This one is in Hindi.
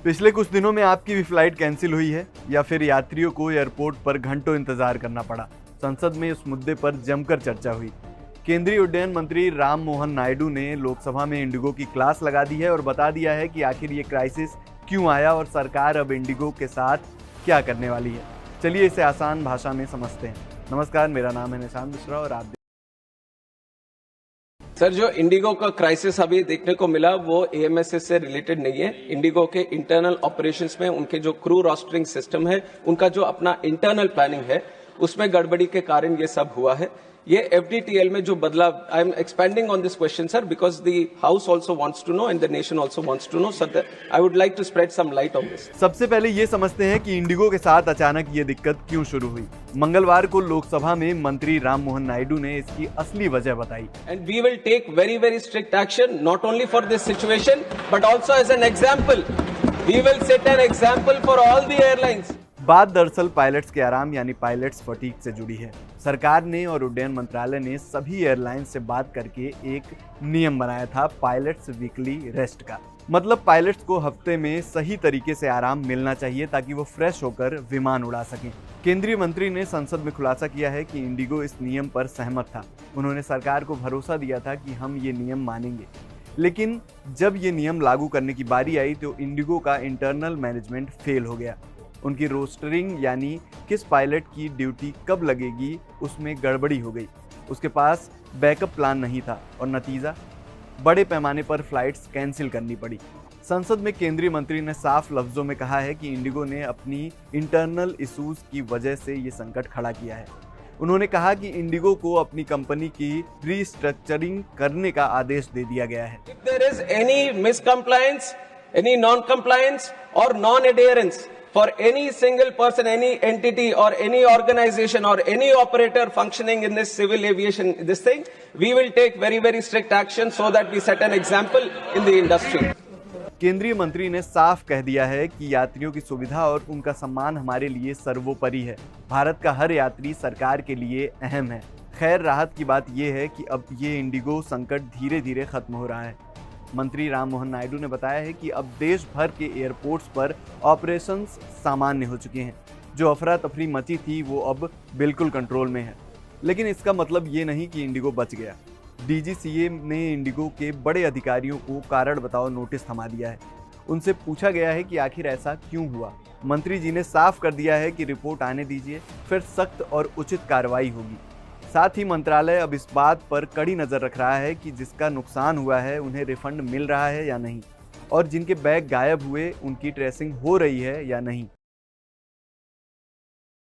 पिछले कुछ दिनों में आपकी भी फ्लाइट कैंसिल हुई है या फिर यात्रियों को एयरपोर्ट पर घंटों इंतजार करना पड़ा। संसद में इस मुद्दे पर जमकर चर्चा हुई। केंद्रीय उड्डयन मंत्री राम मोहन नायडू ने लोकसभा में इंडिगो की क्लास लगा दी है और बता दिया है कि आखिर ये क्राइसिस क्यों आया और सरकार अब इंडिगो के साथ क्या करने वाली है। चलिए इसे आसान भाषा में समझते हैं। नमस्कार, मेरा नाम है निशांत मिश्रा और आप सर, जो इंडिगो का क्राइसिस अभी देखने को मिला वो एएमएसएस से रिलेटेड नहीं है। इंडिगो के इंटरनल ऑपरेशंस में उनके जो क्रू रोस्टरिंग सिस्टम है, उनका जो अपना इंटरनल प्लानिंग है, उसमें गड़बड़ी के कारण ये सब हुआ है। ये एफडीटीएल में जो बदलाव, I am expanding on this question sir because the house also wants to know and the nation also wants to know, so I would like to spread some light on this. सबसे पहले ये समझते हैं कि इंडिगो के साथ अचानक ये दिक्कत क्यों शुरू हुई। मंगलवार को लोकसभा में मंत्री राम मोहन नायडू ने इसकी असली वजह बताई। And we will take very strict action not only for this situation but also as an example. We will set an example for all the airlines. बात दरअसल पायलट्स के आराम यानी पायलट्स फटीग से जुड़ी है। सरकार ने और उड्डयन मंत्रालय ने सभी एयरलाइंस से बात करके एक नियम बनाया था पायलट्स वीकली रेस्ट का। मतलब पायलट्स को हफ्ते में सही तरीके से आराम मिलना चाहिए ताकि वो फ्रेश होकर विमान उड़ा सकें। केंद्रीय मंत्री ने संसद में खुलासा किया है कि इंडिगो इस नियम पर सहमत था। उन्होंने सरकार को भरोसा दिया था कि हम ये नियम मानेंगे, लेकिन जब ये नियम लागू करने की बारी आई तो इंडिगो का इंटरनल मैनेजमेंट फेल हो गया। उनकी रोस्टरिंग यानी किस पायलट की ड्यूटी कब लगेगी उसमें गड़बड़ी हो गई। उसके पास बैकअप प्लान नहीं था और नतीजा बड़े पैमाने पर फ्लाइट्स कैंसिल करनी पड़ी। संसद में केंद्रीय मंत्री ने साफ लफ्जों में कहा है कि इंडिगो ने अपनी इंटरनल इश्यूज की वजह से ये संकट खड़ा किया है। उन्होंने कहा कि इंडिगो को अपनी कंपनी की रीस्ट्रक्चरिंग करने का आदेश दे दिया गया है। If there is any miscompliance, any non-compliance or non-adherence for any single person, any entity or any organization or any operator functioning in this civil aviation, this thing, we will take very strict action so that we set an example in the industry. केंद्रीय मंत्री ने साफ कह दिया है कि यात्रियों की सुविधा और उनका सम्मान हमारे लिए सर्वोपरि है। भारत का हर यात्री सरकार के लिए अहम है। खैर, राहत की बात यह है कि अब ये इंडिगो संकट धीरे धीरे खत्म हो रहा है। मंत्री राम मोहन नायडू ने बताया है कि अब देश भर के एयरपोर्ट्स पर ऑपरेशंस सामान्य हो चुके हैं। जो अफरा तफरी मची थी वो अब बिल्कुल कंट्रोल में है। लेकिन इसका मतलब ये नहीं कि इंडिगो बच गया। डीजीसीए ने इंडिगो के बड़े अधिकारियों को कारण बताओ नोटिस थमा दिया है। उनसे पूछा गया है कि आखिर ऐसा क्यों हुआ। मंत्री जी ने साफ कर दिया है कि रिपोर्ट आने दीजिए, फिर सख्त और उचित कार्रवाई होगी। साथ ही मंत्रालय अब इस बात पर कड़ी नज़र रख रहा है कि जिसका नुकसान हुआ है उन्हें रिफंड मिल रहा है या नहीं, और जिनके बैग गायब हुए उनकी ट्रेसिंग हो रही है या नहीं।